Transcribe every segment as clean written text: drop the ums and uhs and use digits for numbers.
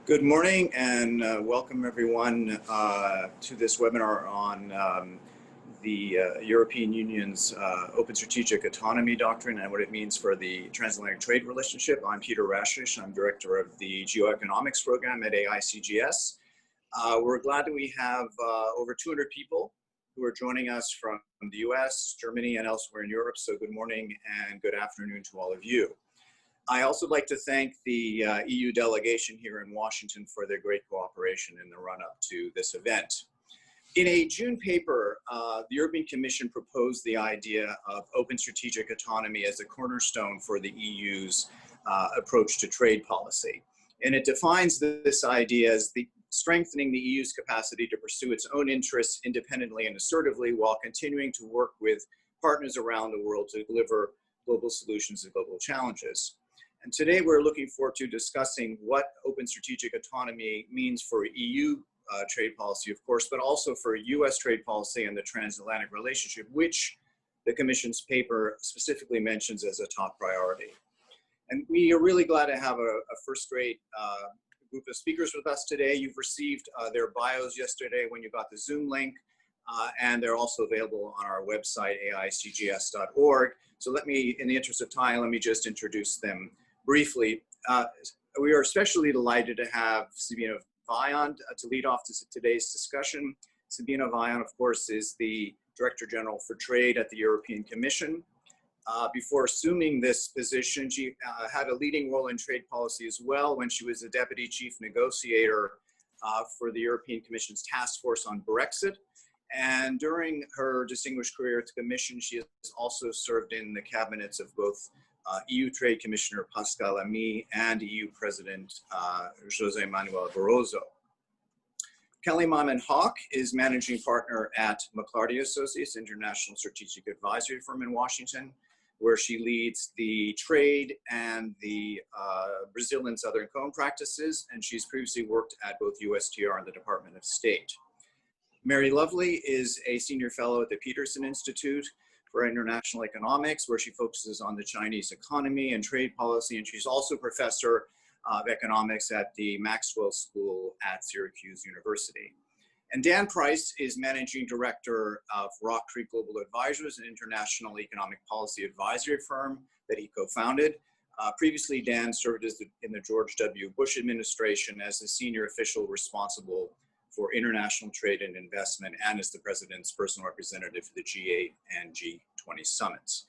Good morning and welcome everyone to this webinar on the European Union's Open Strategic Autonomy Doctrine and what it means for the transatlantic trade relationship. I'm Peter Rashish. I'm director of the Geoeconomics program at AICGS. We're glad that we have over 200 people who are joining us from the US, Germany, and elsewhere in Europe. So good morning and good afternoon to all of you. I also like to thank the EU delegation here in Washington for their great cooperation in the run-up to this event. In a June paper, the European Commission proposed the idea of open strategic autonomy as a cornerstone for the EU's approach to trade policy. And it defines this idea as the strengthening the EU's capacity to pursue its own interests independently and assertively while continuing to work with partners around the world to deliver global solutions to global challenges. And today we're looking forward to discussing what open strategic autonomy means for EU trade policy, of course, but also for US trade policy and the transatlantic relationship, which the Commission's paper specifically mentions as a top priority. And we are really glad to have a first-rate group of speakers with us today. You've received their bios yesterday when you got the Zoom link, and they're also available on our website, AICGS.org. So let me, in the interest of time, let me just introduce them briefly. We are especially delighted to have Sabine Weyand to lead off today's discussion. Sabine Weyand, of course, is the Director General for Trade at the European Commission. Before assuming this position, she had a leading role in trade policy as well when she was the Deputy Chief Negotiator for the European Commission's Task Force on Brexit. And during her distinguished career at the Commission, she has also served in the cabinets of both EU Trade Commissioner Pascal Lamy and EU President José Manuel Barroso. Kellie Meiman Hock is Managing Partner at McLarty Associates, international strategic advisory firm in Washington, where she leads the trade and the Brazil and Southern Cone practices, and she's previously worked at both USTR and the Department of State. Mary Lovely is a Senior Fellow at the Peterson Institute for International Economics, where she focuses on the Chinese economy and trade policy, and she's also Professor of Economics at the Maxwell School at Syracuse University. And Dan Price is Managing Director of Rock Creek Global Advisors, an international economic policy advisory firm that he co-founded. Previously, Dan served in the George W. Bush administration as the senior official responsible for international trade and investment, and as the President's personal representative for the G8 and G20 summits.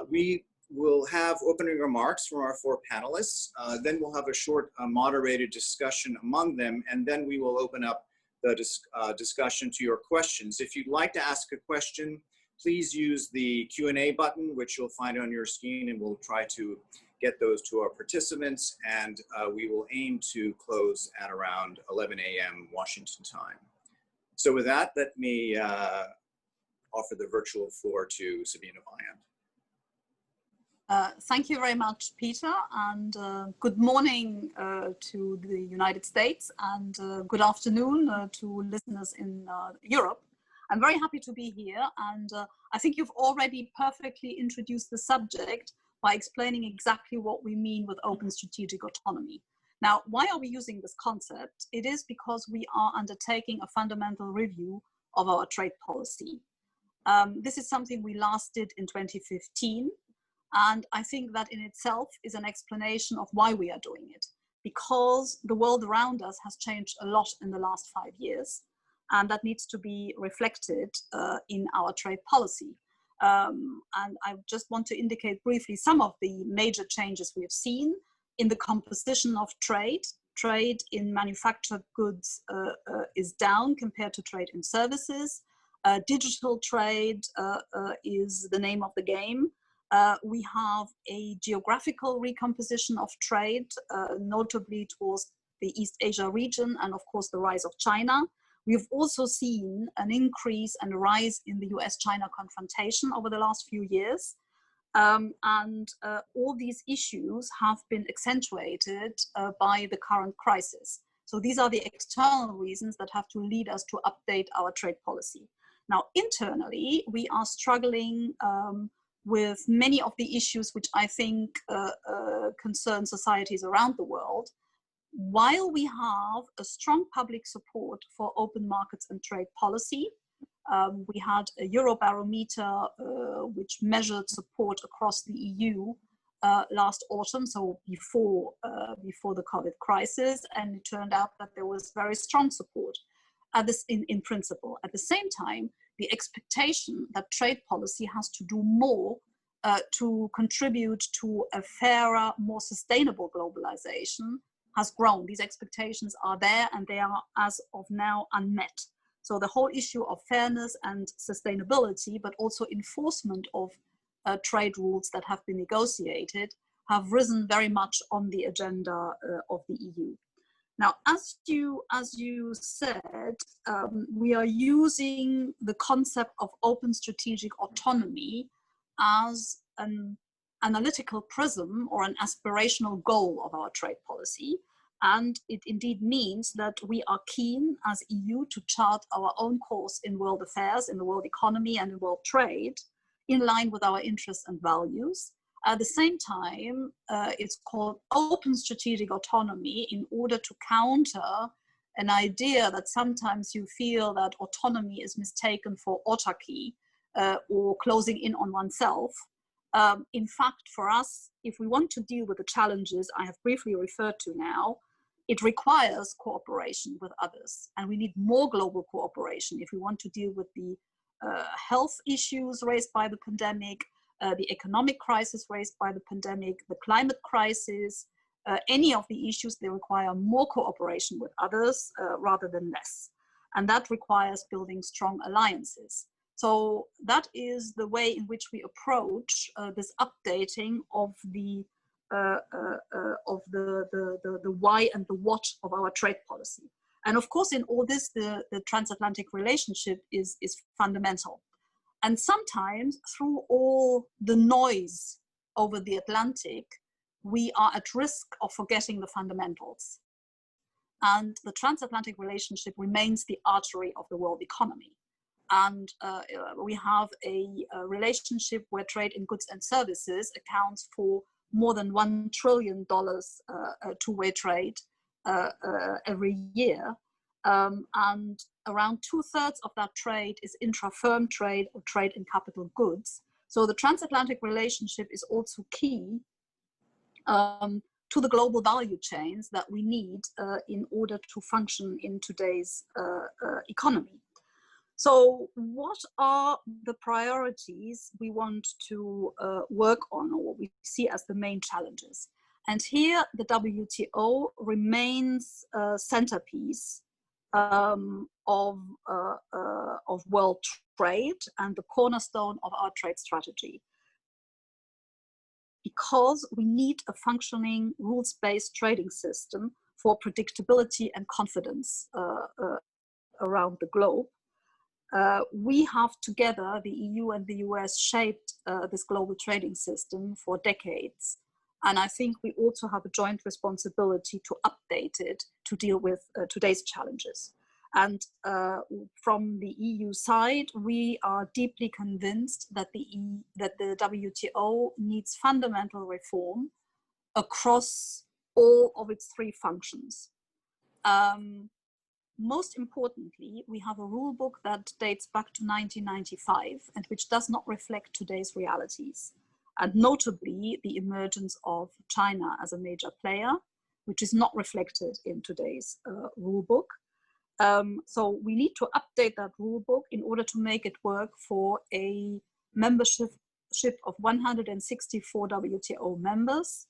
We will have opening remarks from our four panelists. Then we'll have a short moderated discussion among them, and then we will open up the discussion to your questions. If you'd like to ask a question, please use the Q&A button, which you'll find on your screen, and we'll try to get those to our participants, and we will aim to close at around 11 a.m. Washington time. So with that, let me offer the virtual floor to Sabine Weyand. Thank you very much, Peter, and good morning to the United States, and good afternoon to listeners in Europe. I'm very happy to be here, and I think you've already perfectly introduced the subject by explaining exactly what we mean with open strategic autonomy. Now, why are we using this concept? It is because we are undertaking a fundamental review of our trade policy. This is something we last did in 2015, and I think that in itself is an explanation of why we are doing it, because the world around us has changed a lot in the last 5 years, and that needs to be reflected in our trade policy. And I just want to indicate briefly some of the major changes we have seen in the composition of trade. Trade in manufactured goods is down compared to trade in services. Digital trade is the name of the game. We have a geographical recomposition of trade, notably towards the East Asia region, and of course the rise of China. We've also seen an increase and rise in the US-China confrontation over the last few years. All these issues have been accentuated by the current crisis. So these are the external reasons that have to lead us to update our trade policy. Now, internally, we are struggling with many of the issues which I think concern societies around the world. while we have a strong public support for open markets and trade policy, we had a Eurobarometer which measured support across the EU last autumn, so before the COVID crisis, and it turned out that there was very strong support in principle. At the same time, the expectation that trade policy has to do more to contribute to a fairer, more sustainable globalization has grown. These expectations are there and they are, as of now, unmet. So the whole issue of fairness and sustainability, but also enforcement of trade rules that have been negotiated, have risen very much on the agenda of the EU. Now, as you said, we are using the concept of open strategic autonomy as an analytical prism or an aspirational goal of our trade policy. And it indeed means that we are keen as EU to chart our own course in world affairs, in the world economy and in world trade, in line with our interests and values. At the same time, it's called open strategic autonomy in order to counter an idea that sometimes you feel that autonomy is mistaken for autarky or closing in on oneself. In fact, for us, if we want to deal with the challenges I have briefly referred to now, it requires cooperation with others. And we need more global cooperation if we want to deal with the health issues raised by the pandemic, the economic crisis raised by the pandemic, the climate crisis, any of the issues. They require more cooperation with others rather than less. And that requires building strong alliances. So that is the way in which we approach this updating of the why and the what of our trade policy. And of course, in all this, the transatlantic relationship is fundamental. And sometimes through all the noise over the Atlantic, we are at risk of forgetting the fundamentals. And the transatlantic relationship remains the artery of the world economy. And we have a relationship where trade in goods and services accounts for more than $1 trillion two-way trade every year. And around 2/3 of that trade is intra-firm trade or trade in capital goods. So the transatlantic relationship is also key to the global value chains that we need in order to function in today's economy. So what are the priorities we want to work on, or what we see as the main challenges? And here the WTO remains a centerpiece of world trade and the cornerstone of our trade strategy, because we need a functioning rules-based trading system for predictability and confidence around the globe. We have together, the EU and the US, shaped this global trading system for decades. And I think we also have a joint responsibility to update it to deal with today's challenges. And from the EU side, we are deeply convinced that the WTO needs fundamental reform across all of its three functions. Most importantly, we have a rule book that dates back to 1995 and which does not reflect today's realities, and notably the emergence of China as a major player, which is not reflected in today's rule book. So we need to update that rule book in order to make it work for a membership of 164 WTO members,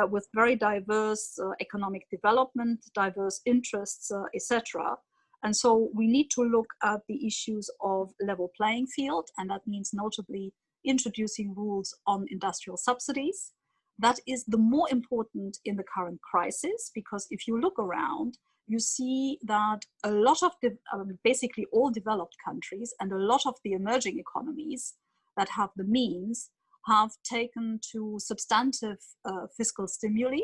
with very diverse economic development, diverse interests, etc. And so we need to look at the issues of level playing field, and that means notably introducing rules on industrial subsidies. That is the more important in the current crisis, because if you look around, you see that a lot of basically all developed countries and a lot of the emerging economies that have the means have taken to substantive fiscal stimuli.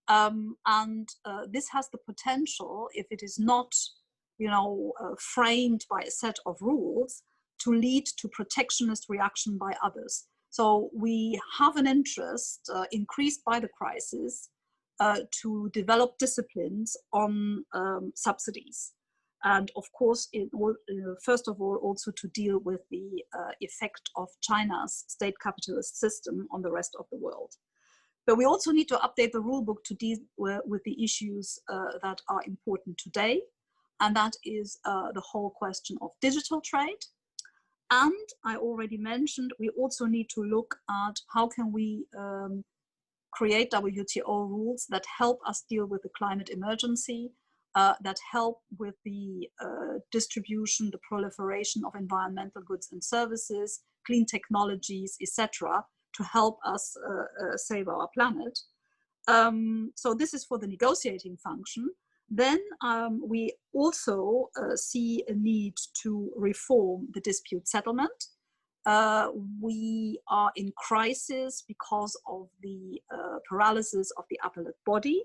And this has the potential, if it is not, framed by a set of rules, to lead to protectionist reaction by others. So we have an interest increased by the crisis to develop disciplines on subsidies. And of course, first of all, also to deal with the effect of China's state capitalist system on the rest of the world. But we also need to update the rule book to deal with the issues that are important today. And that is the whole question of digital trade. And I already mentioned, we also need to look at how can we create WTO rules that help us deal with the climate emergency, that help with the distribution, the proliferation of environmental goods and services, clean technologies, etc., to help us save our planet. So this is for the negotiating function. Then we also see a need to reform the dispute settlement. We are in crisis because of the paralysis of the appellate body.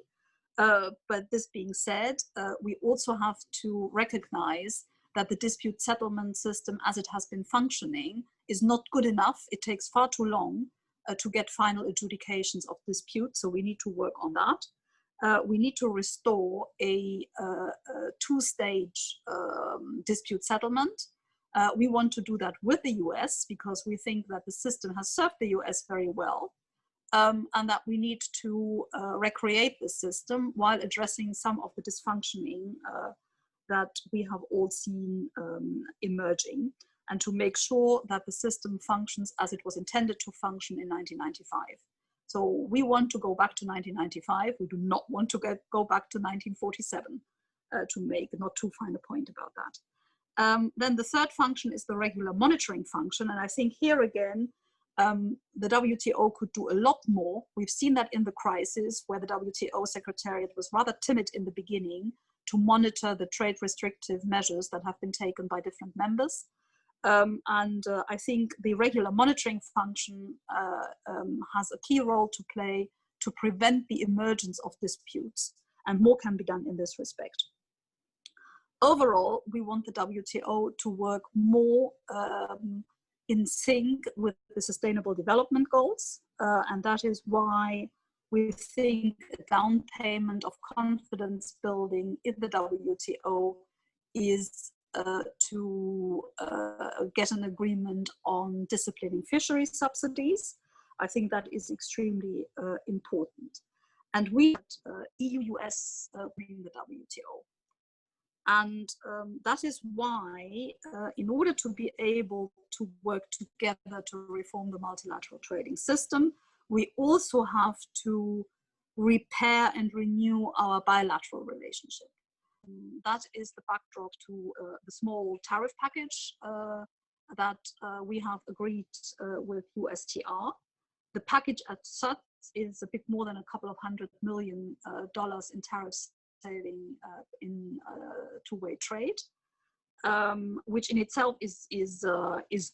But this being said, we also have to recognize that the dispute settlement system as it has been functioning is not good enough. It takes far too long to get final adjudications of disputes, so we need to work on that. We need to restore a two-stage dispute settlement. We want to do that with the US because we think that the system has served the US very well. And that we need to recreate the system while addressing some of the dysfunctioning that we have all seen emerging, and to make sure that the system functions as it was intended to function in 1995. So we want to go back to 1995. We do not want to go back to 1947 to make not too fine a point about that. Then the third function is the regular monitoring function. And I think here again, the WTO could do a lot more. We've seen that in the crisis where the WTO Secretariat was rather timid in the beginning to monitor the trade restrictive measures that have been taken by different members. I think the regular monitoring function has a key role to play to prevent the emergence of disputes, and more can be done in this respect. Overall, we want the WTO to work more in sync with the Sustainable Development Goals, and that is why we think a down payment of confidence building in the WTO is to get an agreement on disciplining fisheries subsidies. I think that is extremely important. And we EU-US in the WTO. And that is why, in order to be able to work together to reform the multilateral trading system, we also have to repair and renew our bilateral relationship. That is the backdrop to the small tariff package that we have agreed with USTR. The package as such is a bit more than a couple of $100 million in tariffs saving in two-way trade, which in itself is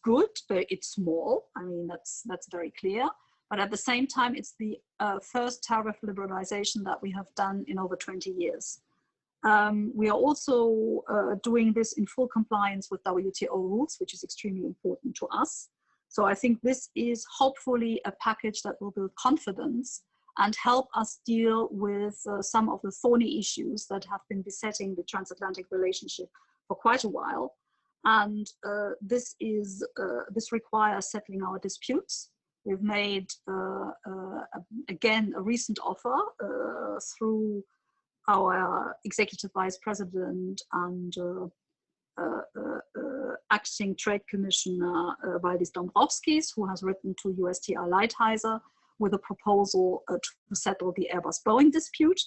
good, but it's small. I mean, that's very clear. But at the same time, it's the first tariff liberalization that we have done in over 20 years. We are also doing this in full compliance with WTO rules, which is extremely important to us. So I think this is hopefully a package that will build confidence and help us deal with some of the thorny issues that have been besetting the transatlantic relationship for quite a while. And this requires settling our disputes. We've made, again, a recent offer through our Executive Vice President and Acting Trade Commissioner Valdis Dombrovskis, who has written to USTR Lighthizer with a proposal to settle the Airbus-Boeing dispute.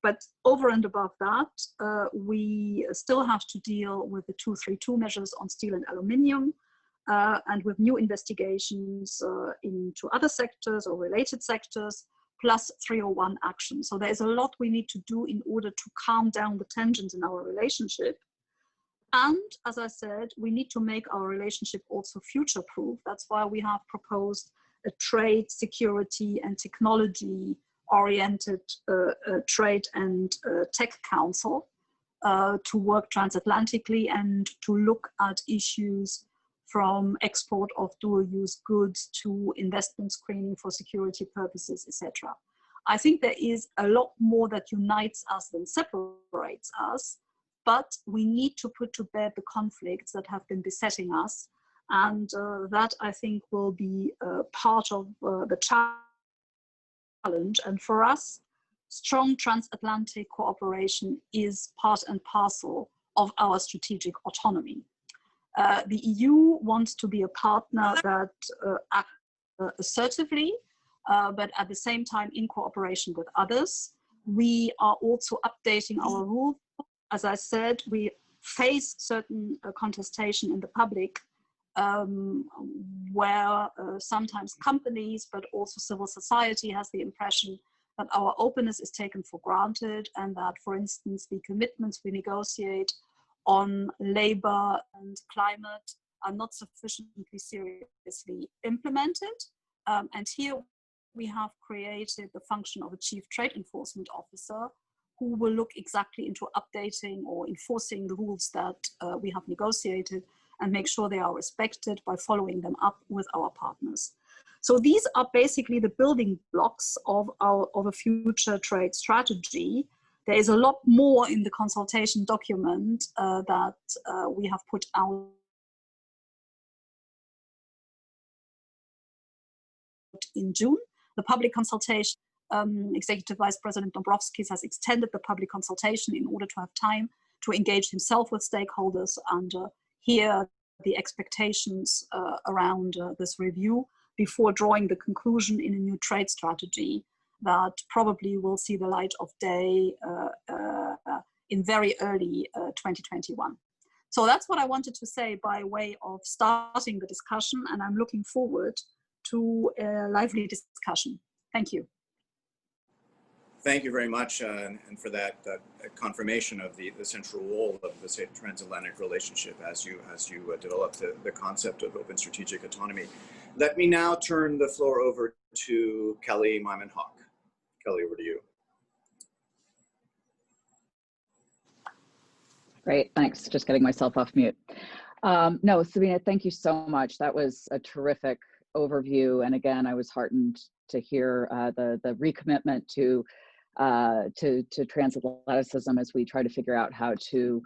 But over and above that, we still have to deal with the 232 measures on steel and aluminium, and with new investigations into other sectors or related sectors, plus 301 action. So there's a lot we need to do in order to calm down the tensions in our relationship. And as I said, we need to make our relationship also future-proof. That's why we have proposed a trade, security, and technology-oriented trade and tech council to work transatlantically and to look at issues from export of dual-use goods to investment screening for security purposes, etc. I think there is a lot more that unites us than separates us, but we need to put to bed the conflicts that have been besetting us, and that I think will be part of the challenge. And for us, strong transatlantic cooperation is part and parcel of our strategic autonomy. The EU wants to be a partner that acts assertively, but at the same time in cooperation with others. We are also updating our rules. As I said, we face certain contestation in the public where sometimes companies, but also civil society has the impression that our openness is taken for granted, and that, for instance, the commitments we negotiate on labor and climate are not sufficiently seriously implemented. And here we have created the function of a chief trade enforcement officer who will look exactly into updating or enforcing the rules that we have negotiated and make sure they are respected by following them up with our partners. So these are basically the building blocks of a future trade strategy. There is a lot more in the consultation document that we have put out in June. The public consultation, Executive Vice President Dombrovskis has extended the public consultation in order to have time to engage himself with stakeholders and hear the expectations around this review before drawing the conclusion in a new trade strategy that probably will see the light of day in very early 2021. So that's what I wanted to say by way of starting the discussion, and I'm looking forward to a lively discussion. Thank you. Thank you very much, and for that confirmation of the central role of the transatlantic relationship as you develop the concept of open strategic autonomy. Let me now turn the floor over to Kellie Meiman Hock. Kellie, over to you. Great, thanks. Just getting myself off mute. No, Sabine, thank you so much. That was a terrific overview, and again, I was heartened to hear the recommitment to transatlanticism as we try to figure out how to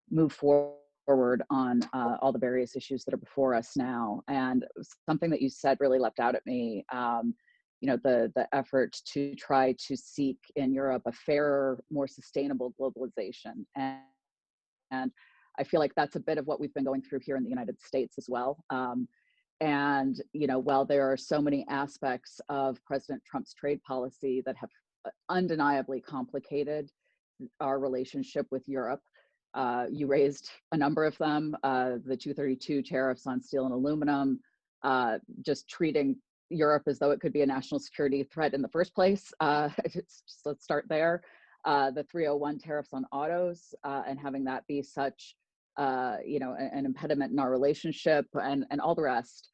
move forward on all the various issues that are before us now. And something that you said really leapt out at me. You know, the effort to try to seek in Europe a fairer, more sustainable globalization, and I feel like that's a bit of what we've been going through here in the United States as well. And, you know, while there are so many aspects of President Trump's trade policy that have undeniably complicated our relationship with Europe, you raised a number of them, the 232 tariffs on steel and aluminum, just treating Europe as though it could be a national security threat in the first place. Let's start there. The 301 tariffs on autos and having that be such you know, an impediment in our relationship, and all the rest.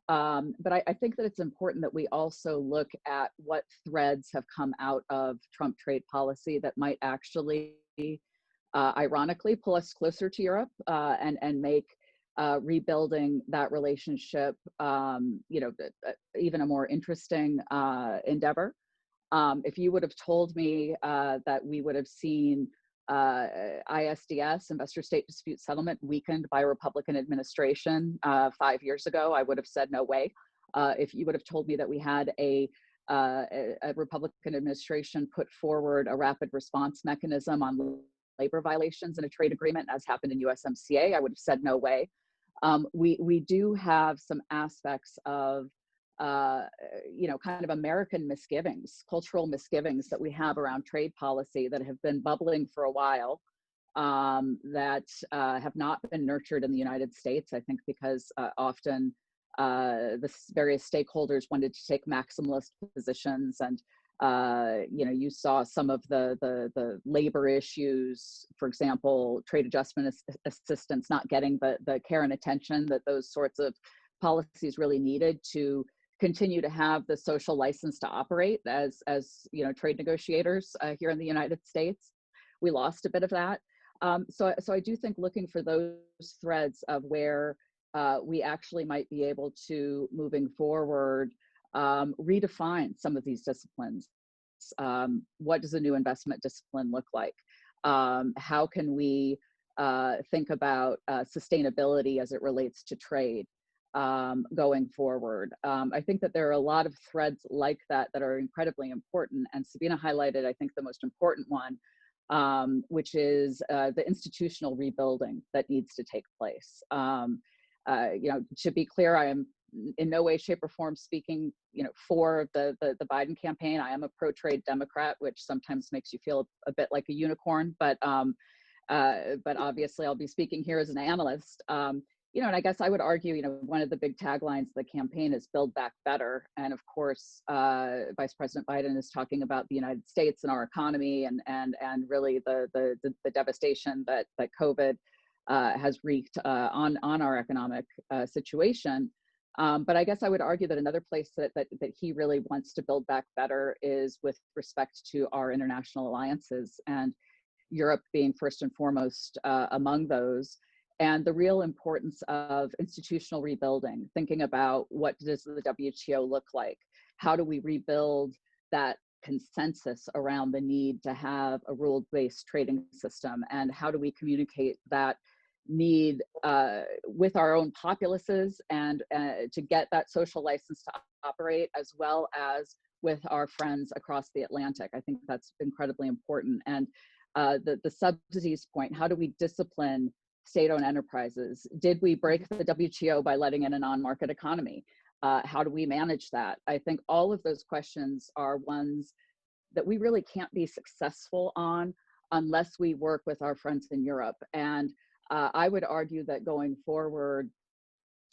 But I think that it's important that we also look at what threads have come out of Trump trade policy that might actually, ironically, pull us closer to Europe and make rebuilding that relationship, you know, even a more interesting endeavor. If you would have told me that we would have seen ISDS, Investor State Dispute Settlement, weakened by a Republican administration 5 years ago, I would have said no way. If you would have told me that we had a Republican administration put forward a rapid response mechanism on labor violations in a trade agreement, as happened in USMCA, I would have said no way. We do have some aspects of you know, kind of American misgivings, cultural misgivings that we have around trade policy that have been bubbling for a while, that have not been nurtured in the United States, I think because often the various stakeholders wanted to take maximalist positions, and you know, you saw some of the labor issues, for example, trade adjustment assistance not getting the care and attention that those sorts of policies really needed to continue to have the social license to operate as you know, trade negotiators here in the United States. We lost a bit of that. So I do think looking for those threads of where we actually might be able to, moving forward, redefine some of these disciplines. What does a new investment discipline look like? How can we think about sustainability as it relates to trade going forward? I think that there are a lot of threads like that that are incredibly important, and Sabine highlighted, I think, the most important one, which is the institutional rebuilding that needs to take place. To be clear, I am in no way, shape, or form speaking, for the Biden campaign. I am a pro-trade Democrat, which sometimes makes you feel a bit like a unicorn, but obviously I'll be speaking here as an analyst. And I guess I would argue, one of the big taglines of the campaign is "Build Back Better," and of course, Vice President Biden is talking about the United States and our economy, and really the devastation that COVID has wreaked on our economic situation. But I guess I would argue that another place that he really wants to build back better is with respect to our international alliances, and Europe being first and foremost among those, and the real importance of institutional rebuilding, thinking about what does the WTO look like? How do we rebuild that consensus around the need to have a rule-based trading system? And how do we communicate that need with our own populaces and to get that social license to operate, as well as with our friends across the Atlantic? I think that's incredibly important. And the subsidies point, how do we discipline state-owned enterprises? Did we break the WTO by letting in a non-market economy? How do we manage that? I think all of those questions are ones that we really can't be successful on unless we work with our friends in Europe. And I would argue that going forward,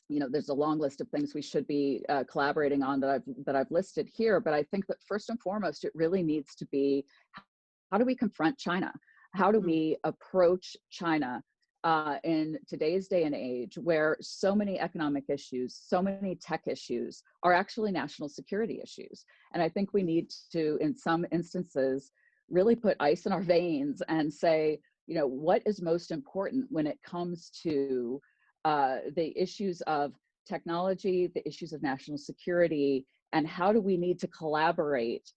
there's a long list of things we should be collaborating on that I've listed here. But I think that first and foremost, it really needs to be, how do we confront China? How do we approach China in today's day and age, where so many economic issues, so many tech issues are actually national security issues? And I think we need to, in some instances, really put ice in our veins and say, what is most important when it comes to the issues of technology, the issues of national security, and how do we need to collaborate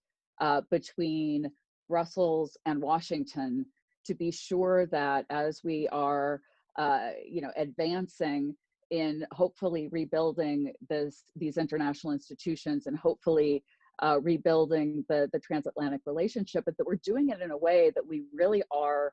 between Brussels and Washington to be sure that as we are, advancing in hopefully rebuilding these international institutions and hopefully rebuilding the transatlantic relationship, but that we're doing it in a way that we really are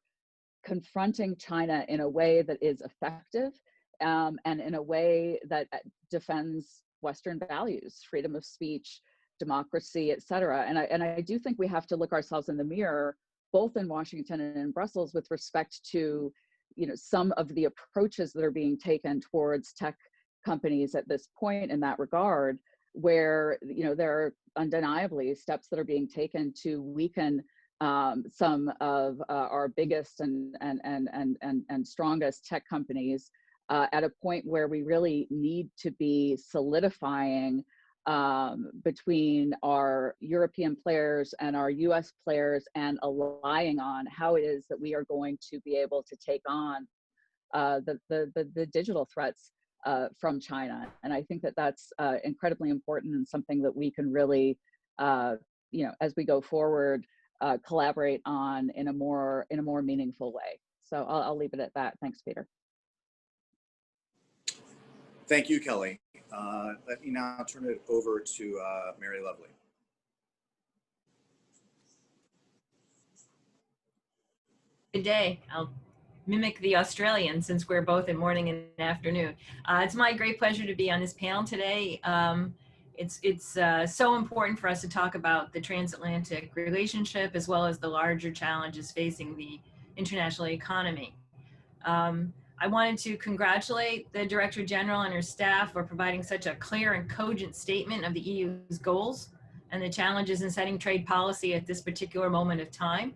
confronting China in a way that is effective and in a way that defends Western values, freedom of speech, democracy, et cetera. And I do think we have to look ourselves in the mirror, both in Washington and in Brussels, with respect to, some of the approaches that are being taken towards tech companies at this point in that regard, where, there are undeniably steps that are being taken to weaken some of our biggest and strongest tech companies at a point where we really need to be solidifying between our European players and our US players and aligning on how it is that we are going to be able to take on the digital threats from China. And I think that that's incredibly important and something that we can really, as we go forward, collaborate on in a more meaningful way. So I'll leave it at that. Thanks, Peter. Thank you, Kelly. Let me now turn it over to Mary Lovely. Good day. I'll mimic the Australian since we're both in morning and afternoon. It's my great pleasure to be on this panel today. It's so important for us to talk about the transatlantic relationship as well as the larger challenges facing the international economy. I wanted to congratulate the Director General and her staff for providing such a clear and cogent statement of the EU's goals and the challenges in setting trade policy at this particular moment of time.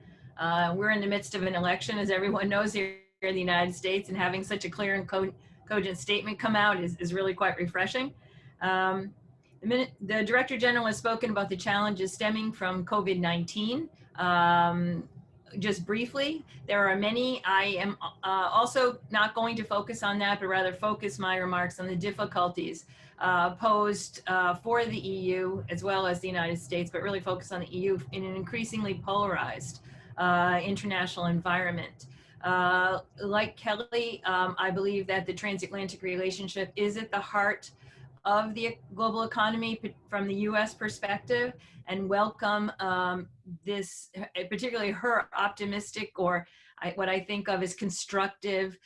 We're in the midst of an election, as everyone knows, here in the United States, and having such a clear and cogent statement come out is really quite refreshing. The Director General has spoken about the challenges stemming from COVID-19, just briefly. There are many. I am also not going to focus on that, but rather focus my remarks on the difficulties posed for the EU as well as the United States, but really focus on the EU in an increasingly polarized international environment. Like Kellie, I believe that the transatlantic relationship is at the heart of the global economy from the US perspective, and welcome this, particularly her optimistic, or what I think of as constructive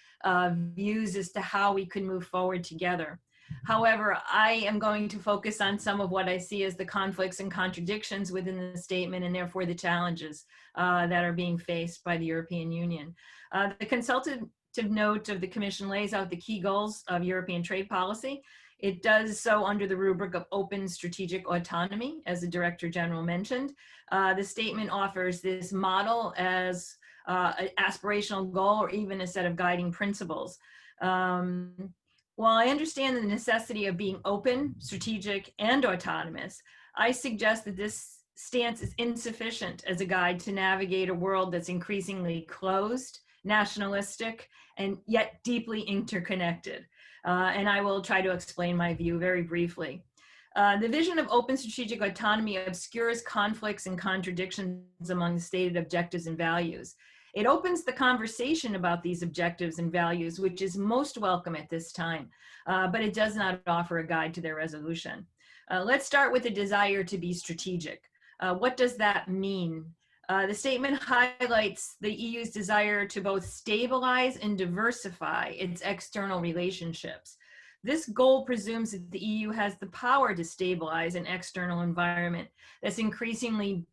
views as to how we can move forward together. However, I am going to focus on some of what I see as the conflicts and contradictions within the statement, and therefore the challenges that are being faced by the European Union. The consultative note of the Commission lays out the key goals of European trade policy. It does so under the rubric of open strategic autonomy, as the Director General mentioned. The statement offers this model as an aspirational goal or even a set of guiding principles. While I understand the necessity of being open, strategic, and autonomous, I suggest that this stance is insufficient as a guide to navigate a world that's increasingly closed, nationalistic, and yet deeply interconnected. And I will try to explain my view very briefly. The vision of open strategic autonomy obscures conflicts and contradictions among the stated objectives and values. It opens the conversation about these objectives and values, which is most welcome at this time, but it does not offer a guide to their resolution. Let's start with the desire to be strategic. What does that mean? The statement highlights the EU's desire to both stabilize and diversify its external relationships. This goal presumes that the EU has the power to stabilize an external environment that's increasingly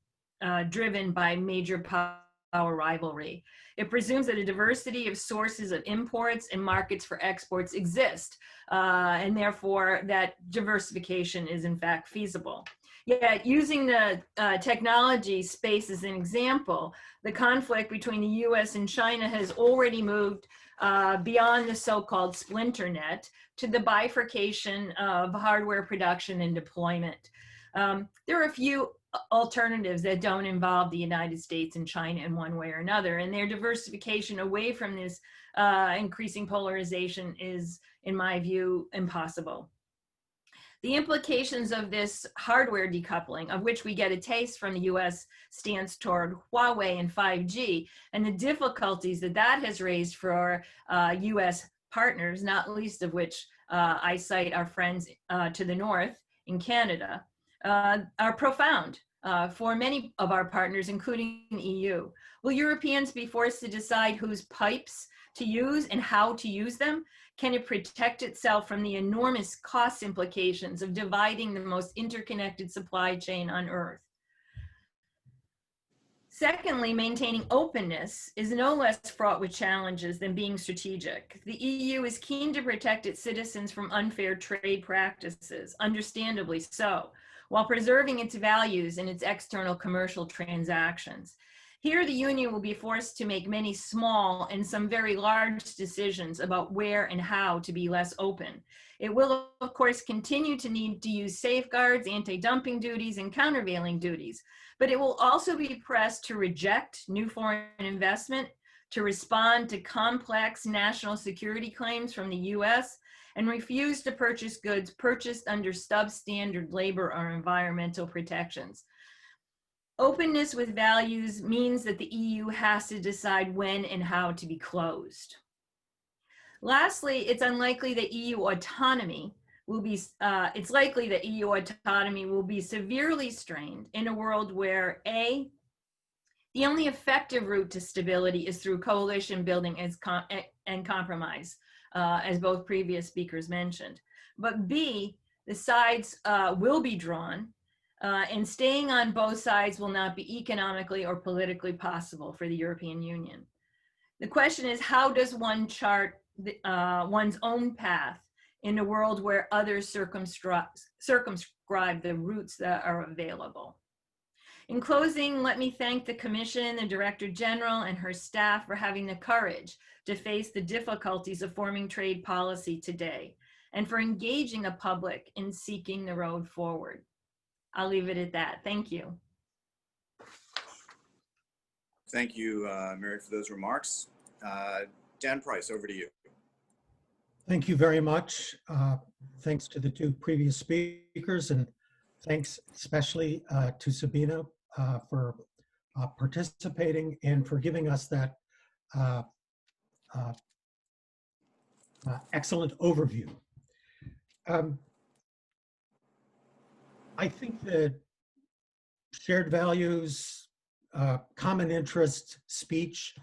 driven by major power rivalry. It presumes that a diversity of sources of imports and markets for exports exist, and therefore that diversification is in fact feasible. Yet, using the technology space as an example, the conflict between the US and China has already moved beyond the so-called splinter net to the bifurcation of hardware production and deployment. There are a few alternatives that don't involve the United States and China in one way or another, and their diversification away from this increasing polarization is, in my view, impossible. The implications of this hardware decoupling, of which we get a taste from the US stance toward Huawei and 5G, and the difficulties that that has raised for our US partners, not least of which I cite our friends to the north in Canada, are profound for many of our partners, including the EU. Will Europeans be forced to decide whose pipes to use and how to use them? Can it protect itself from the enormous cost implications of dividing the most interconnected supply chain on Earth? Secondly, maintaining openness is no less fraught with challenges than being strategic. The EU is keen to protect its citizens from unfair trade practices, understandably so, while preserving its values in its external commercial transactions. Here, the Union will be forced to make many small and some very large decisions about where and how to be less open. It will, of course, continue to need to use safeguards, anti-dumping duties, and countervailing duties, but it will also be pressed to reject new foreign investment, to respond to complex national security claims from the US, and refuse to purchase goods purchased under substandard labor or environmental protections. Openness with values means that the EU has to decide when and how to be closed. Lastly, it's unlikely that EU autonomy will be, it's likely that EU autonomy will be severely strained in a world where A, the only effective route to stability is through coalition building and compromise, as both previous speakers mentioned. But B, the sides will be drawn, and staying on both sides will not be economically or politically possible for the European Union. The question is, how does one chart one's own path in a world where others circumscribe the routes that are available? In closing, let me thank the Commission, the Director General, and her staff for having the courage to face the difficulties of forming trade policy today, and for engaging the public in seeking the road forward. I'll leave it at that. Thank you. Thank you, Mary, for those remarks. Dan Price, over to you. Thank you very much. Thanks to the two previous speakers, and thanks especially to Sabine for participating and for giving us that excellent overview. I think that shared values, common interest speech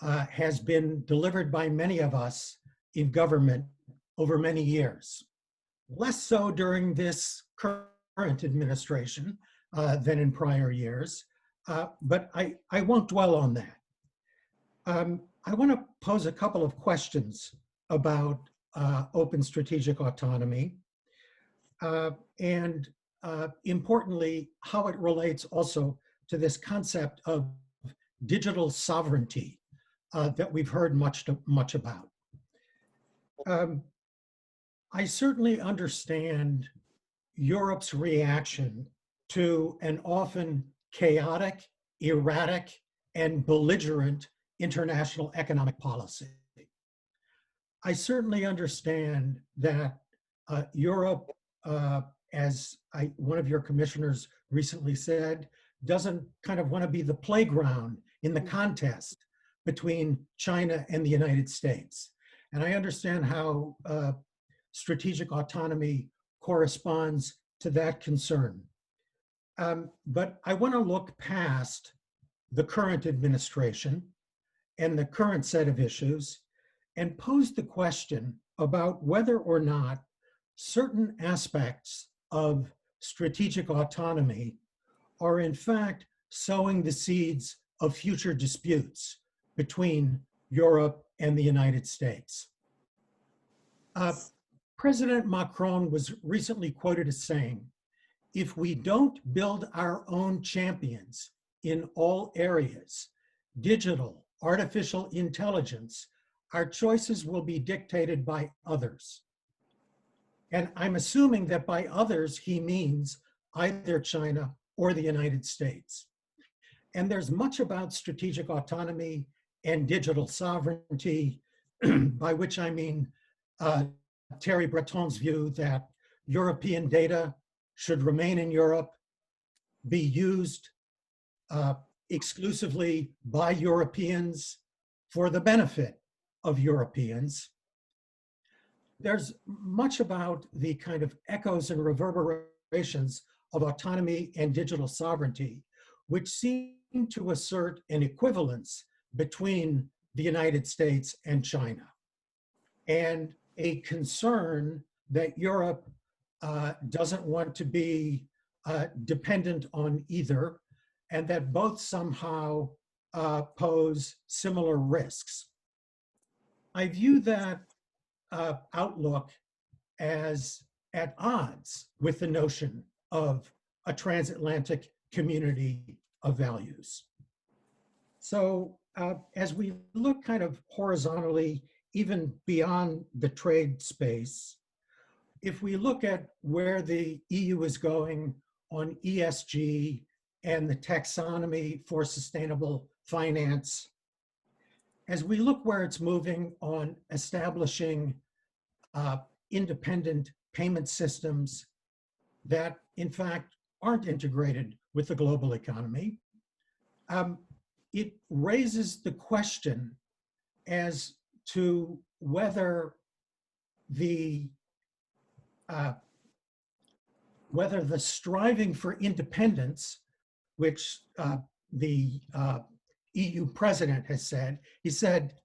has been delivered by many of us in government over many years. Less so during this current administration than in prior years, but I won't dwell on that. I want to pose a couple of questions about open strategic autonomy and importantly, how it relates also to this concept of digital sovereignty that we've heard much about. I certainly understand Europe's reaction to an often chaotic, erratic, and belligerent international economic policy. I certainly understand that Europe, as one of your commissioners recently said, doesn't kind of want to be the playground in the contest between China and the United States. And I understand how strategic autonomy corresponds to that concern. But I want to look past the current administration and the current set of issues and pose the question about whether or not certain aspects of strategic autonomy are in fact sowing the seeds of future disputes between Europe and the United States. President Macron was recently quoted as saying, "If we don't build our own champions in all areas, digital, artificial intelligence, our choices will be dictated by others." And I'm assuming that by others, he means either China or the United States. And there's much about strategic autonomy and digital sovereignty, by which I mean Thierry Breton's view that European data should remain in Europe, be used exclusively by Europeans for the benefit of Europeans. There's much about the kind of echoes and reverberations of autonomy and digital sovereignty, which seem to assert an equivalence between the United States and China, and a concern that Europe doesn't want to be dependent on either, and that both somehow pose similar risks. I view that outlook as at odds with the notion of a transatlantic community of values. So as we look kind of horizontally, even beyond the trade space, if we look at where the EU is going on ESG and the taxonomy for sustainable finance, as we look where it's moving on establishing independent payment systems that in fact aren't integrated with the global economy, it raises the question as to whether the striving for independence, which the EU president has said, he said,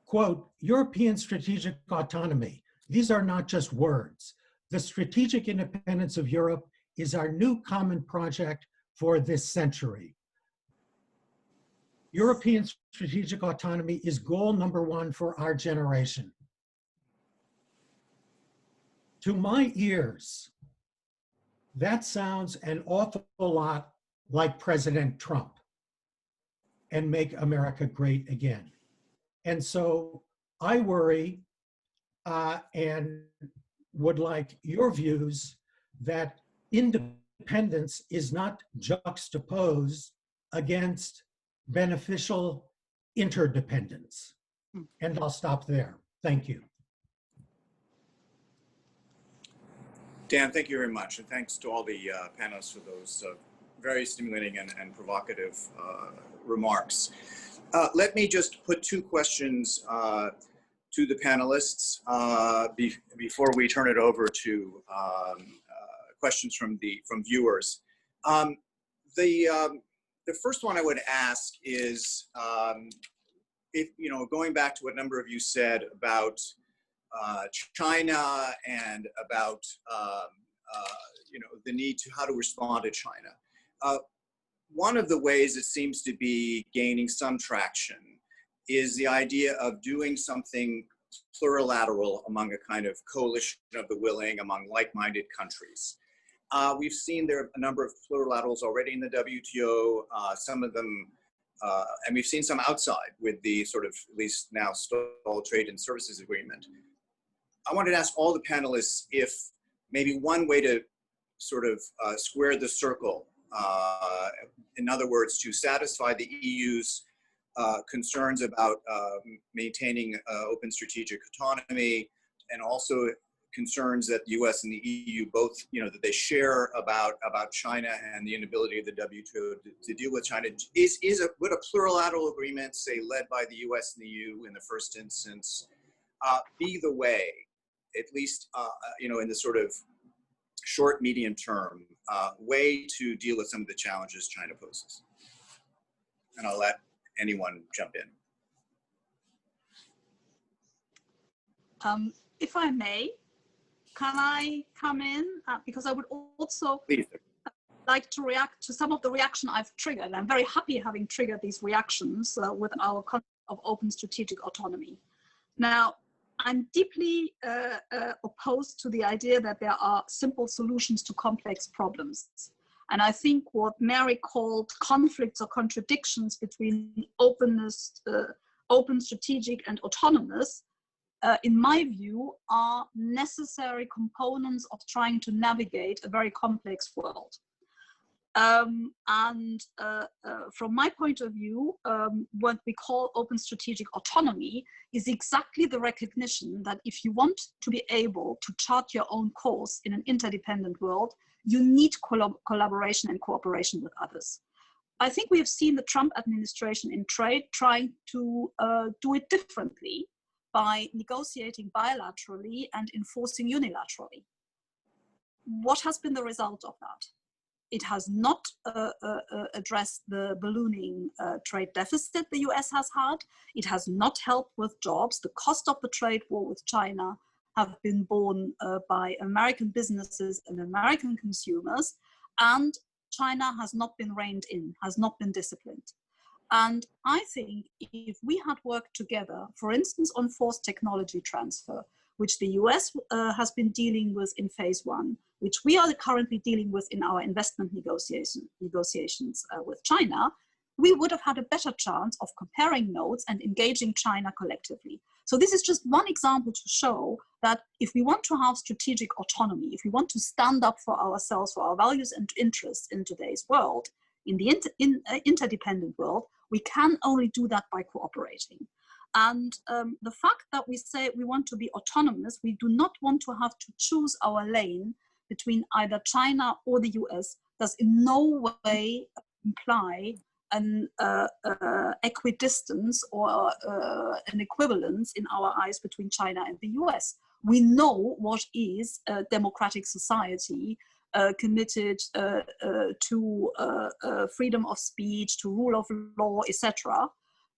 quote, "European strategic autonomy. These are not just words. The strategic independence of Europe is our new common project for this century. European strategic autonomy is goal number one for our generation." To my ears, that sounds an awful lot like President Trump and Make America Great Again. And so I worry and would like your views that independence is not juxtaposed against beneficial interdependence. And I'll stop there. Thank you. Dan, thank you very much. And thanks to all the panelists for those very stimulating and provocative remarks. Let me just put two questions to the panelists before we turn it over to questions from viewers. The first one I would ask is, if, going back to what a number of you said about China and about, the need to how to respond to China. One of the ways it seems to be gaining some traction is the idea of doing something plurilateral among a kind of coalition of the willing among like-minded countries. We've seen there are a number of plurilaterals already in the WTO, some of them, and we've seen some outside with the sort of, at least now, stalled trade and services agreement. I wanted to ask all the panelists if maybe one way to sort of square the circle, in other words, to satisfy the EU's concerns about maintaining open strategic autonomy, and also concerns that the US and the EU both, that they share about China and the inability of the WTO to deal with China. Would a plurilateral agreement, say, led by the US and the EU in the first instance, be the way, at least, in the sort of short, medium term, way to deal with some of the challenges China poses? And I'll let anyone jump in. If I may, can I come in? Because I would also like to react to some of the reaction I've triggered. I'm very happy having triggered these reactions with our concept of open strategic autonomy. Now, I'm deeply opposed to the idea that there are simple solutions to complex problems. And I think what Mary called conflicts or contradictions between openness, open, strategic, and autonomous, in my view, are necessary components of trying to navigate a very complex world. From my point of view, what we call open strategic autonomy is exactly the recognition that if you want to be able to chart your own course in an interdependent world, you need collaboration and cooperation with others. I think we have seen the Trump administration in trade trying to do it differently by negotiating bilaterally and enforcing unilaterally. What has been the result of that? It has not addressed the ballooning trade deficit the US has had. It has not helped with jobs. The cost of the trade war with China have been borne by American businesses and American consumers. And China has not been reined in, has not been disciplined. And I think if we had worked together, for instance, on forced technology transfer, which the US has been dealing with in phase one, which we are currently dealing with in our investment negotiations with China, we would have had a better chance of comparing notes and engaging China collectively. So this is just one example to show that if we want to have strategic autonomy, if we want to stand up for ourselves, for our values and interests in today's world, in the interdependent world, we can only do that by cooperating. And the fact that we say we want to be autonomous, we do not want to have to choose our lane between either China or the US, does in no way imply an equidistance or an equivalence in our eyes between China and the US. We know what is a democratic society committed to freedom of speech, to rule of law, etc.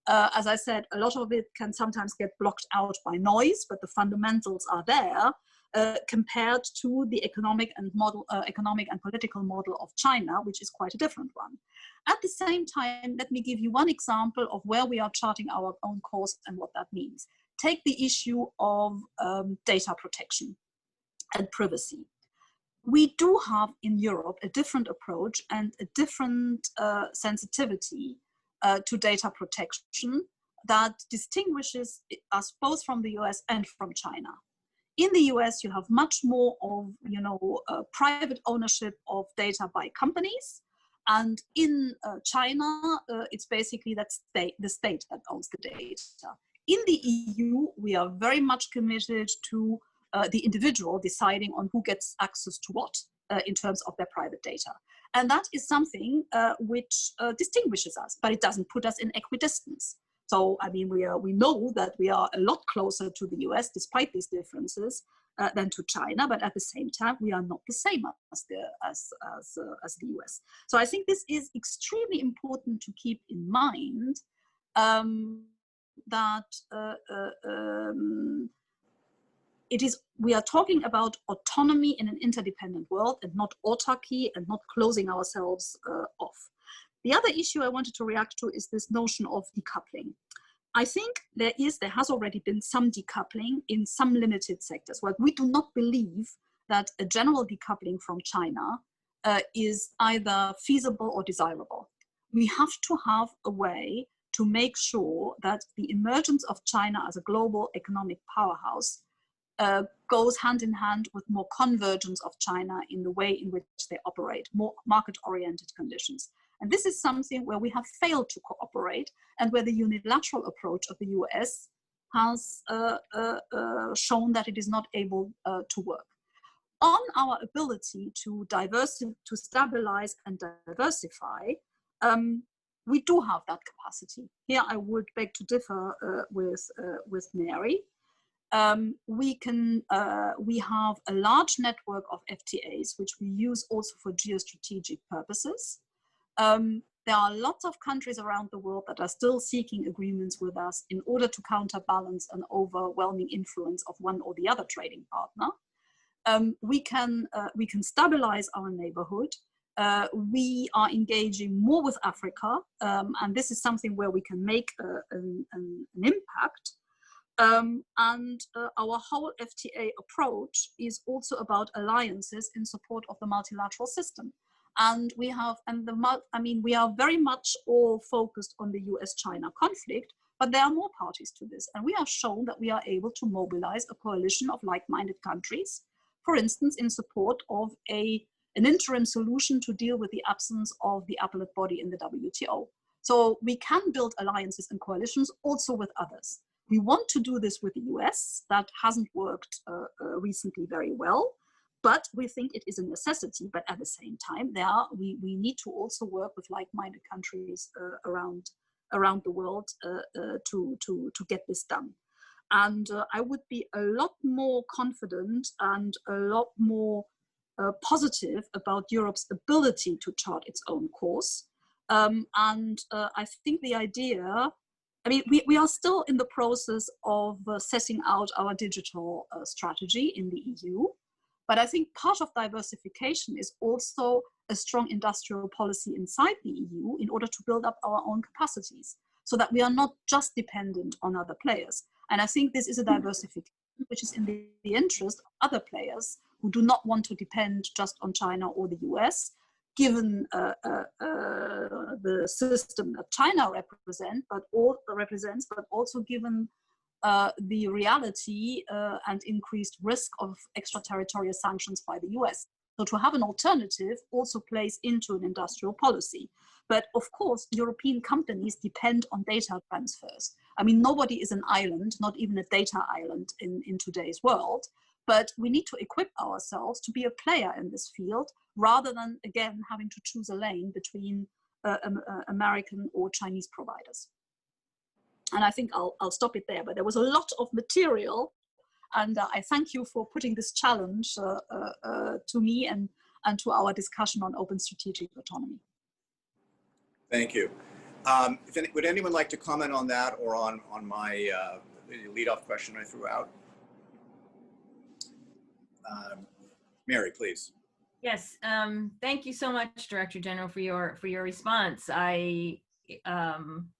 As I said, a lot of it can sometimes get blocked out by noise, but the fundamentals are there compared to the economic and political model of China, which is quite a different one. At the same time, let me give you one example of where we are charting our own course and what that means. Take the issue of data protection and privacy. We do have in Europe a different approach and a different sensitivity to data protection that distinguishes us both from the US and from China. In the US, you have much more of private ownership of data by companies, And in China, it's basically the state that owns the data. In the EU, we are very much committed to the individual deciding on who gets access to what in terms of their private data. And that is something which distinguishes us, but it doesn't put us in equidistance. So, I mean, we know that we are a lot closer to the US, despite these differences, than to China, but at the same time, we are not the same as the US. So I think this is extremely important to keep in mind, that we are talking about autonomy in an interdependent world and not autarky and not closing ourselves off. The other issue I wanted to react to is this notion of decoupling. I think there has already been some decoupling in some limited sectors. Well, we do not believe that a general decoupling from China is either feasible or desirable. We have to have a way to make sure that the emergence of China as a global economic powerhouse goes hand in hand with more convergence of China in the way in which they operate, more market-oriented conditions. And this is something where we have failed to cooperate and where the unilateral approach of the US has shown that it is not able to work. On our ability to stabilize and diversify, we do have that capacity. Here I would beg to differ with Mary. We have a large network of FTAs, which we use also for geostrategic purposes. There are lots of countries around the world that are still seeking agreements with us in order to counterbalance an overwhelming influence of one or the other trading partner. We can stabilize our neighborhood. We are engaging more with Africa, and this is something where we can make an impact. Our whole FTA approach is also about alliances in support of the multilateral system. And we are very much all focused on the US-China conflict, but there are more parties to this. And we have shown that we are able to mobilize a coalition of like-minded countries, for instance, in support of an interim solution to deal with the absence of the appellate body in the WTO. So we can build alliances and coalitions also with others. We want to do this with the US. That hasn't worked recently very well. But we think it is a necessity. But at the same time, we need to also work with like-minded countries around the world to get this done. And I would be a lot more confident and a lot more positive about Europe's ability to chart its own course. I think the idea, we are still in the process of setting out our digital strategy in the EU. But I think part of diversification is also a strong industrial policy inside the EU in order to build up our own capacities so that we are not just dependent on other players. And I think this is a diversification which is in the interest of other players who do not want to depend just on China or the US, given the system that China represents, but also given the reality and increased risk of extraterritorial sanctions by the US. So to have an alternative also plays into an industrial policy. But of course, European companies depend on data transfers. Nobody is an island, not even a data island in today's world. But we need to equip ourselves to be a player in this field rather than, again, having to choose a lane between American or Chinese providers. And I think I'll stop it there, but there was a lot of material, and I thank you for putting this challenge to me and to our discussion on open strategic autonomy. Thank you. Would anyone like to comment on that or on my lead-off question I threw out? Mary, please. Yes, thank you so much, Director General, for your response. I am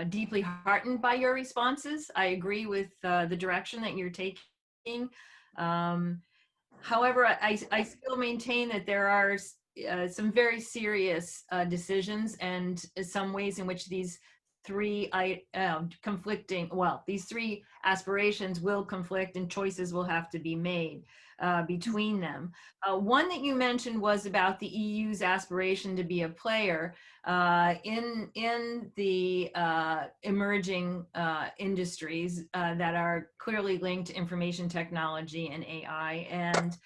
deeply heartened by your responses. I agree with the direction that you're taking. However, I still maintain that there are some very serious decisions and some ways in which these these three aspirations will conflict and choices will have to be made between them. One that you mentioned was about the EU's aspiration to be a player in the emerging industries that are clearly linked to information technology and AI, and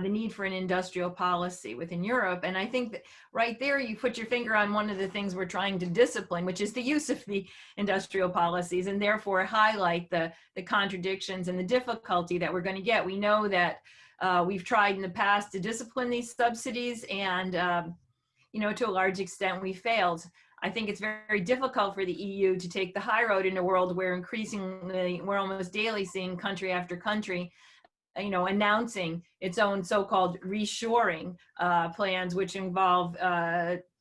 the need for an industrial policy within Europe. And I think that right there, you put your finger on one of the things we're trying to discipline, which is the use of the industrial policies, and therefore highlight the contradictions and the difficulty that we're going to get. We know that we've tried in the past to discipline these subsidies, and to a large extent we failed. I think it's very, very difficult for the EU to take the high road in a world where increasingly we're almost daily seeing country after country announcing its own so-called reshoring plans, which involve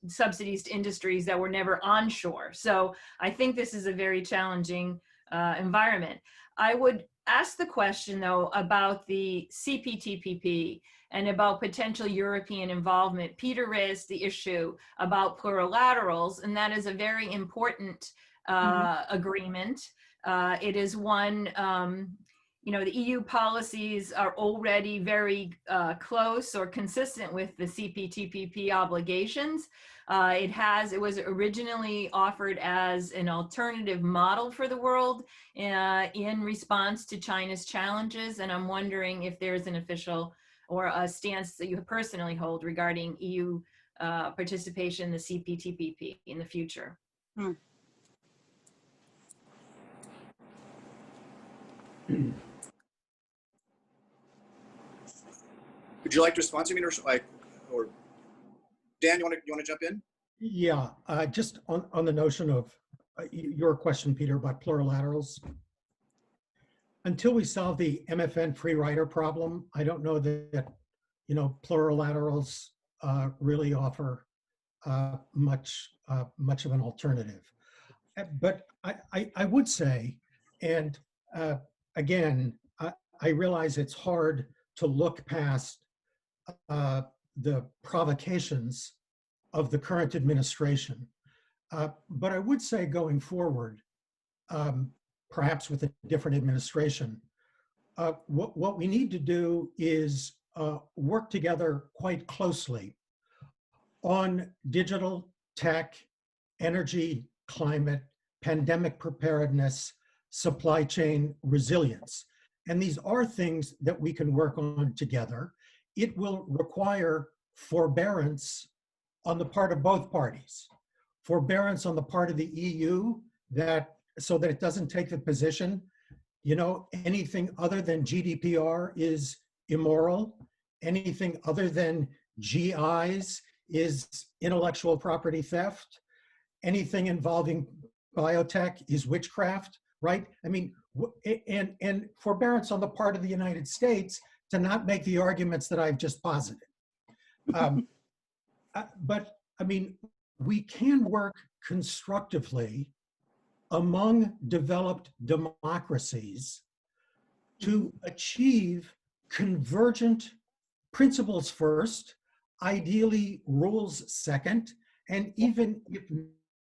subsidies to industries that were never onshore. So I think this is a very challenging environment. I would ask the question, though, about the CPTPP and about potential European involvement. Peter raised the issue about plurilaterals, and that is a very important agreement. It is one the EU policies are already very close or consistent with the CPTPP obligations. It was originally offered as an alternative model for the world in response to China's challenges. And I'm wondering if there's an official or a stance that you personally hold regarding EU participation in the CPTPP in the future. Would you like to respond to me, or Dan? You want to jump in? Yeah, just on the notion of your question, Peter, about plurilaterals. Until we solve the MFN free rider problem, I don't know that plurilaterals really offer much of an alternative. But I would say, and again, I realize it's hard to look past the provocations of the current administration. But I would say going forward, perhaps with a different administration, what we need to do is work together quite closely on digital, tech, energy, climate, pandemic preparedness, supply chain resilience. And these are things that we can work on together. It will require forbearance on the part of both parties. Forbearance on the part of the EU so that it doesn't take the position, anything other than GDPR is immoral. Anything other than GIs is intellectual property theft. Anything involving biotech is witchcraft, right? I mean, and forbearance on the part of the United States to not make the arguments that I've just posited. But I mean, we can work constructively among developed democracies to achieve convergent principles first, ideally rules second, and even if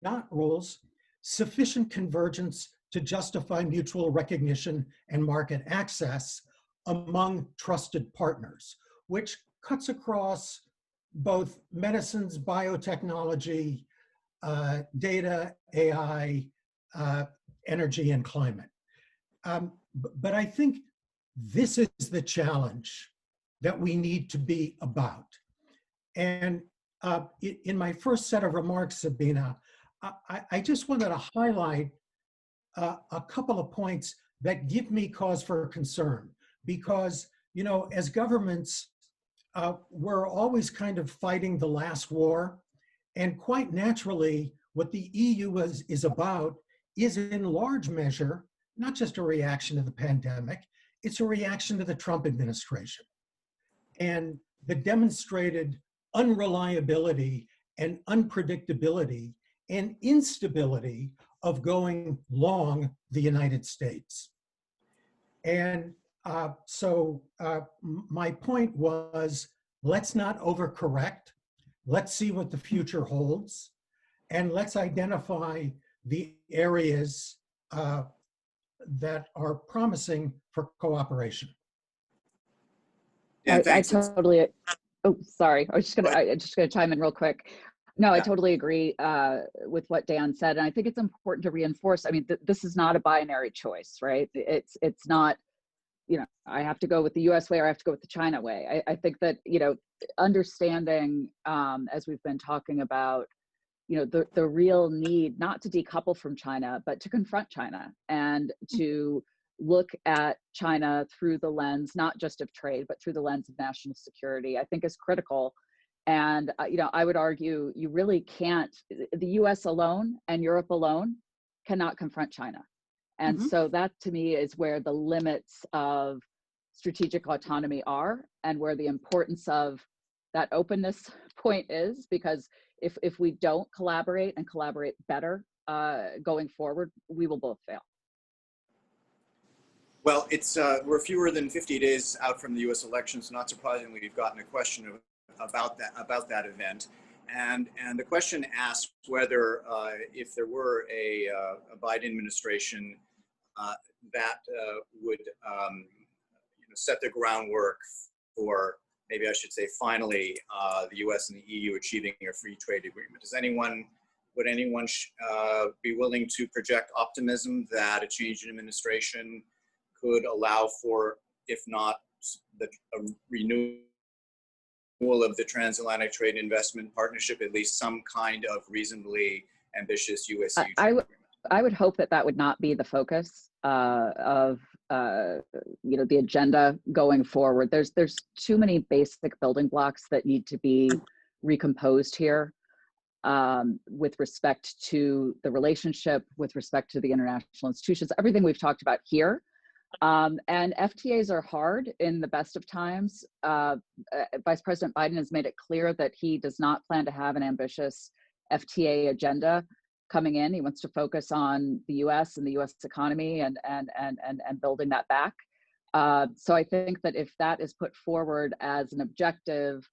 not rules, sufficient convergence to justify mutual recognition and market access among trusted partners, which cuts across both medicines, biotechnology, data, AI, energy, and climate. But I think this is the challenge that we need to be about. And in my first set of remarks, Sabine, I just wanted to highlight a couple of points that give me cause for concern, because, as governments, we're always kind of fighting the last war. And quite naturally, what the EU is about is in large measure, not just a reaction to the pandemic, it's a reaction to the Trump administration and the demonstrated unreliability and unpredictability and instability of going long the United States. And so my point was, let's not overcorrect. Let's see what the future holds. And let's identify the areas that are promising for cooperation. Dan, I thanks. totally, oh, sorry. I was just gonna chime in real quick. No, I Yeah. totally agree with what Dan said. And I think it's important to reinforce, I mean, this is not a binary choice, right? It's not, you know, I have to go with the US way or I have to go with the China way. I think that, you know, understanding, as we've been talking about, you know, the real need not to decouple from China, but to confront China and to look at China through the lens, not just of trade, but through the lens of national security, I think is critical. And, you know, I would argue you really can't, the US alone and Europe alone cannot confront China. And so that to me is where the limits of strategic autonomy are and where the importance of that openness point is, because if we don't collaborate and collaborate better going forward, we will both fail. Well, it's we're fewer than 50 days out from the U.S. elections. Not surprisingly, we've gotten a question about that event, and the question asks whether if there were a Biden administration that would set the groundwork for, maybe I should say, finally the U.S. and the EU achieving a free trade agreement. Would anyone be willing to project optimism that a change in administration could allow for, if not a renewal of the Transatlantic Trade Investment Partnership, at least some kind of reasonably ambitious US-EU trade agreement? I would hope that would not be the focus of you know, the agenda going forward. There's too many basic building blocks that need to be recomposed here with respect to the relationship, with respect to the international institutions, everything we've talked about here. And FTAs are hard in the best of times. Vice President Biden has made it clear that he does not plan to have an ambitious FTA agenda coming in. He wants to focus on the US and the US economy and building that back. So I think that if that is put forward as an objective,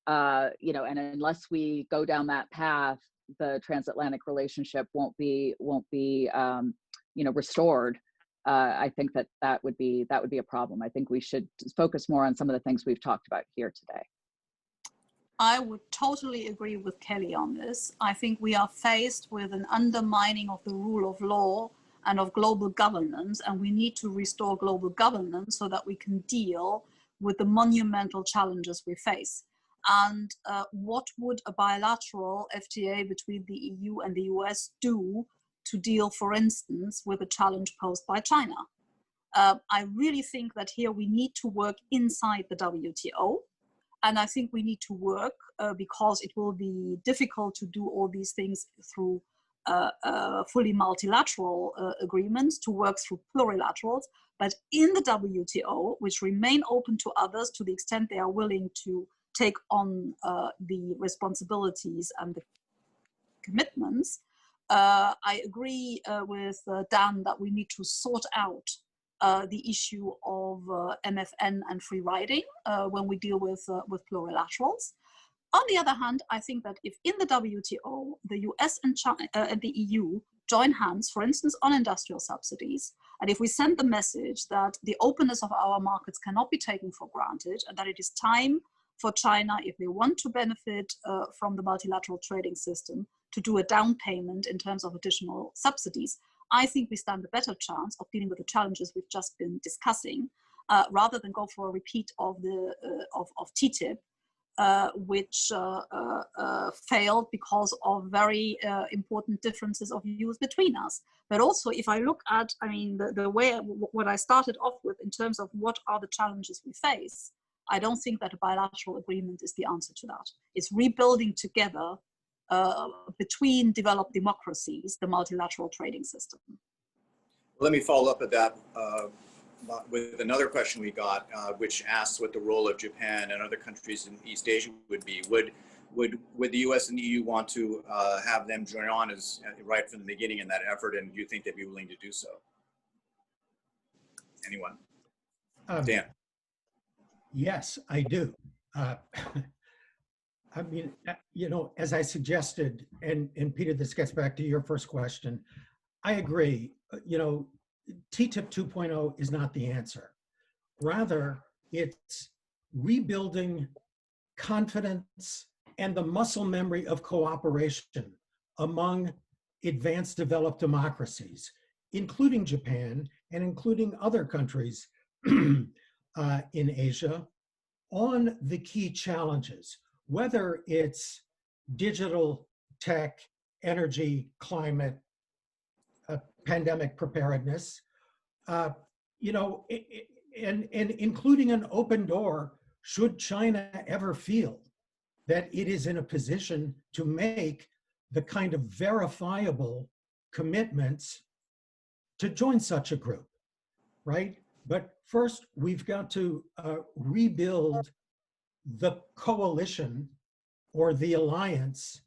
you know, and unless we go down that path, the transatlantic relationship won't be you know, restored. I think that would be a problem. I think we should focus more on some of the things we've talked about here today. I would totally agree with Kellie on this. I think we are faced with an undermining of the rule of law and of global governance, and we need to restore global governance so that we can deal with the monumental challenges we face. And what would a bilateral FTA between the EU and the US do to deal, for instance, with a challenge posed by China? I really think that here we need to work inside the WTO. And I think we need to work because it will be difficult to do all these things through fully multilateral agreements, to work through plurilaterals. But in the WTO, which remain open to others to the extent they are willing to take on the responsibilities and the commitments, I agree with Dan that we need to sort out the issue of MFN and free riding when we deal with plurilaterals. On the other hand, I think that if in the WTO, the US and China, and the EU join hands, for instance, on industrial subsidies, and if we send the message that the openness of our markets cannot be taken for granted and that it is time for China, if they want to benefit from the multilateral trading system, to do a down payment in terms of additional subsidies, I think we stand a better chance of dealing with the challenges we've just been discussing, rather than go for a repeat of the of TTIP, which failed because of very important differences of views between us. But also, if I look at, I mean, the way what I started off with in terms of what are the challenges we face, I don't think that a bilateral agreement is the answer to that. It's rebuilding together between developed democracies, the multilateral trading system. Let me follow up with that with another question we got, which asks what the role of Japan and other countries in East Asia would be. Would the US and EU want to have them join on as right from the beginning in that effort, and do you think they'd be willing to do so? Anyone? Dan? Yes, I do. I mean, as I suggested, and Peter, this gets back to your first question. I agree. TTIP 2.0 is not the answer. Rather, it's rebuilding confidence and the muscle memory of cooperation among advanced developed democracies, including Japan and including other countries in Asia, on the key challenges, whether it's digital, tech, energy, climate, pandemic preparedness, and including an open door should China ever feel that it is in a position to make the kind of verifiable commitments to join such a group, right? But first, we've got to rebuild the coalition or the alliance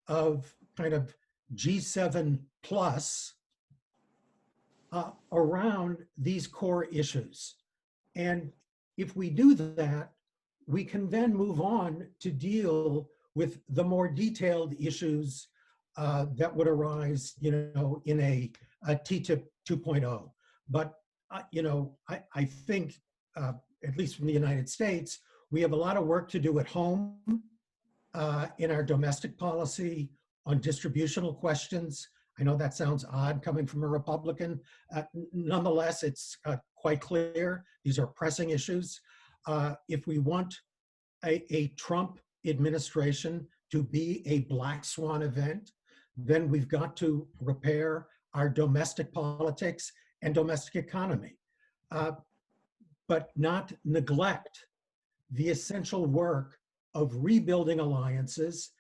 of kind of G7 plus around these core issues. And if we do that, we can then move on to deal with the more detailed issues that would arise, in a TTIP 2.0. But, I think, at least from the United States, we have a lot of work to do at home in our domestic policy on distributional questions. I know that sounds odd coming from a Republican. Nonetheless, it's quite clear these are pressing issues. If we want a Trump administration to be a black swan event, then we've got to repair our domestic politics and domestic economy, but not neglect the essential work of rebuilding alliances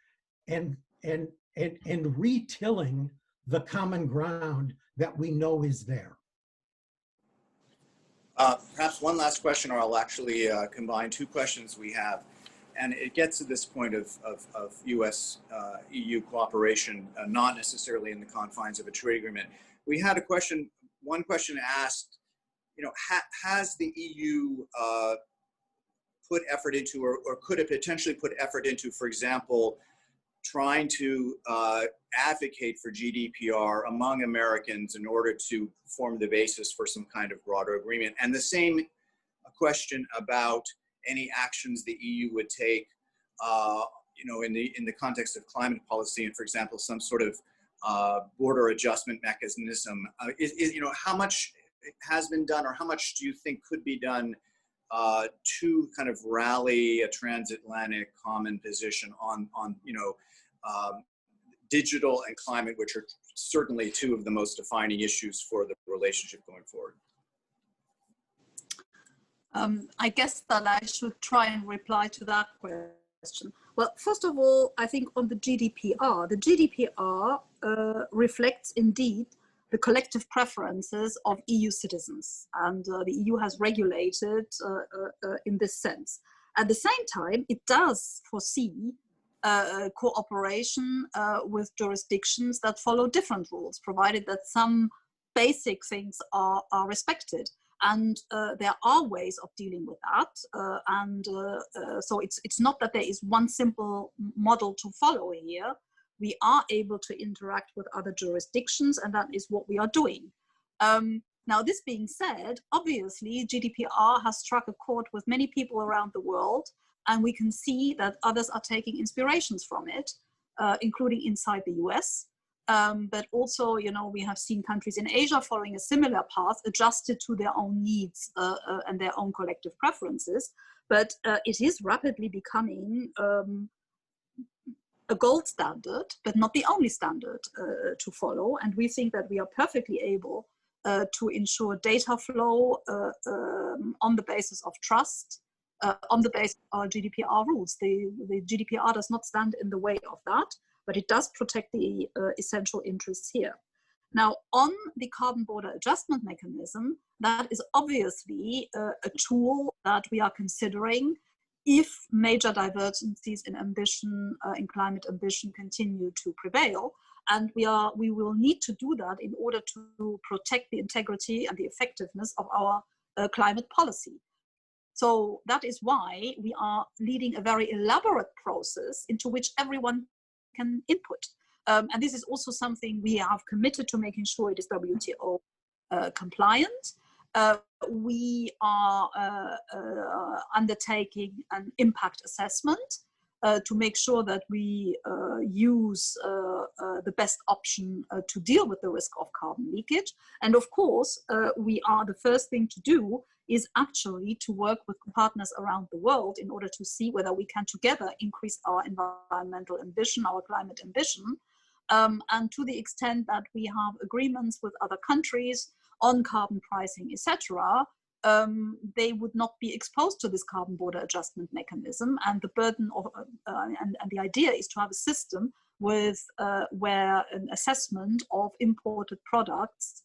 and retilling the common ground that we know is there. Perhaps one last question, or I'll actually combine two questions we have. And it gets to this point of US-EU cooperation, not necessarily in the confines of a trade agreement. We had one question asked, has the EU put effort into, or could it potentially put effort into, for example, trying to advocate for GDPR among Americans in order to form the basis for some kind of broader agreement? And the same question about any actions the EU would take, in the context of climate policy, and for example, some sort of border adjustment mechanism. How much has been done, or how much do you think could be done to kind of rally a transatlantic common position on digital and climate, which are certainly two of the most defining issues for the relationship going forward? I guess that I should try and reply to that question. Well, first of all, I think on the GDPR reflects indeed the collective preferences of EU citizens, and the EU has regulated in this sense. At the same time, it does foresee cooperation with jurisdictions that follow different rules, provided that some basic things are respected. And there are ways of dealing with that. So it's not that there is one simple model to follow here. We are able to interact with other jurisdictions, and that is what we are doing. Now, this being said, obviously, GDPR has struck a chord with many people around the world, and we can see that others are taking inspirations from it, including inside the US. But also, we have seen countries in Asia following a similar path, adjusted to their own needs and their own collective preferences. But it is rapidly becoming a gold standard, but not the only standard to follow. And we think that we are perfectly able to ensure data flow on the basis of trust, on the basis of our GDPR rules. The GDPR does not stand in the way of that, but it does protect the essential interests here. Now, on the carbon border adjustment mechanism, that is obviously a tool that we are considering if major divergences in ambition, in climate ambition, continue to prevail. And we will need to do that in order to protect the integrity and the effectiveness of our climate policy. So that is why we are leading a very elaborate process into which everyone can input. And this is also something we have committed to making sure it is WTO compliant. We are undertaking an impact assessment to make sure that we use the best option to deal with the risk of carbon leakage. And of course, the first thing to do is actually to work with partners around the world in order to see whether we can together increase our environmental ambition, our climate ambition. And to the extent that we have agreements with other countries on carbon pricing, etc., they would not be exposed to this carbon border adjustment mechanism. And the burden of, and the idea is to have a system with where an assessment of imported products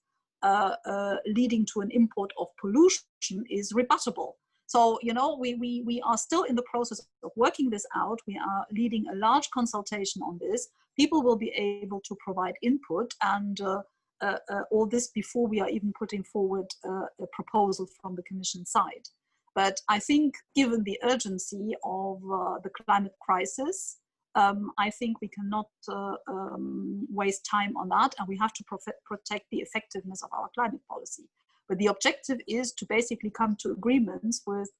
leading to an import of pollution is rebuttable. So, you know, we are still in the process of working this out. We are leading a large consultation on this. People will be able to provide input, and all this before we are even putting forward a proposal from the Commission side. But I think given the urgency of the climate crisis, I think we cannot waste time on that, and we have to protect the effectiveness of our climate policy. But the objective is to basically come to agreements with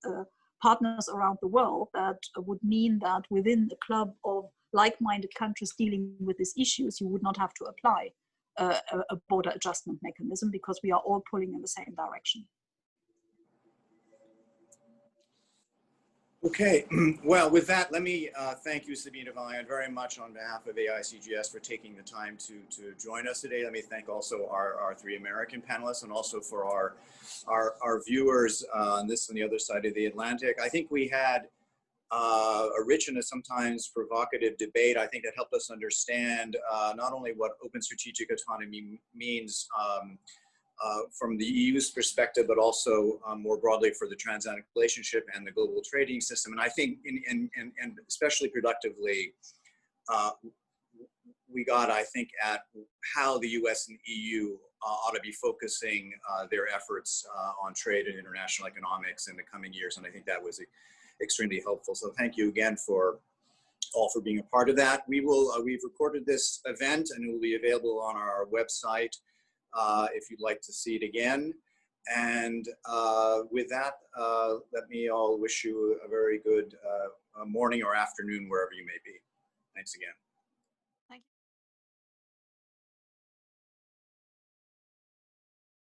partners around the world that would mean that within a club of like-minded countries dealing with these issues, you would not have to apply a border adjustment mechanism, because we are all pulling in the same direction. Okay, well, with that, let me thank you, Sabine Weyand, very much on behalf of AICGS for taking the time to join us today. Let me thank also our three American panelists, and also for our viewers on this and the other side of the Atlantic. I think we had a rich and a sometimes provocative debate. I think that helped us understand not only what open strategic autonomy means from the EU's perspective, but also more broadly for the transatlantic relationship and the global trading system. And I think, and especially productively, we got, I think, at how the US and EU ought to be focusing their efforts on trade and international economics in the coming years. And I think that was extremely helpful. So thank you again for being a part of that. We've recorded this event, and it will be available on our website if you'd like to see it again. And with that, let me all wish you a very good morning or afternoon, wherever you may be. Thanks again.